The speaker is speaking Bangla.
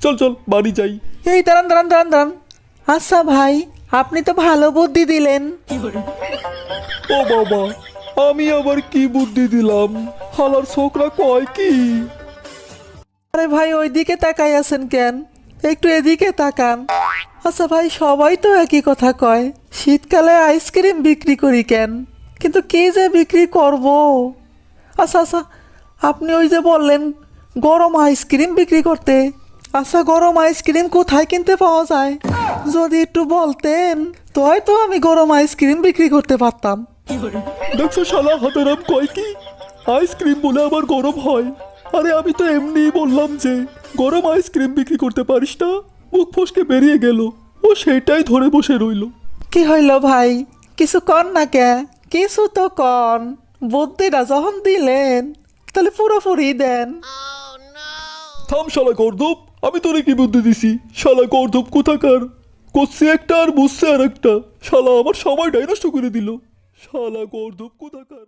চল চল বাড়ি যাই। এই দাঁড়ান দাঁড়ান দাঁড়ান দাঁড়ান। আচ্ছা ভাই, আপনি তো ভালো বুদ্ধি দিলেন। ও বাবা, আমি আবার কি বুদ্ধি দিলাম? হালার ছোকরা কয় কি? আরে ভাই, ওইদিকে তাকাই আছেন কেন? একটু এদিকে তাকান। আচ্ছা ভাই, সবাই তো একই কথা কয়, শীতকালে আইসক্রিম বিক্রি করি কেন, কিন্তু কে যে বিক্রি করব? আচ্ছা আচ্ছা, আপনি ওই যে বললেন গরম আইসক্রিম বিক্রি করতে, আচ্ছা গরম আইসক্রিম কোথায় কিনতে পাওয়া যায়? যদি একটু বলতেন তো হয়তো আমি গরম আইসক্রিম বিক্রি করতে পারতাম। দেখছো শালা হাতেরাম কয় কি? আইসক্রিম বলে আবার গরম হয়? আরে আমি তো এমনিই বললাম যে গরম আইসক্রিম বিক্রি করতে পারিস না। মুখ ফসকে বেরিয়ে গেল, ও সেটাই ধরে বসে রইলো। কি হইল ভাই, কিছু কর না কে? কিছু তো কন, বুদ্ধিটা যখন দিলেন তাহলে পুরোপুরি দেন। থাম শালা গর্দভ, আমি তোরে কি বুদ্ধি দিছি? শালা গর্দভ কোথাকার, করছে একটা আর বুঝছে আর একটা। শালা আমার সময়টাই নষ্ট করে দিল, শালা গর্দভ কোথাকার।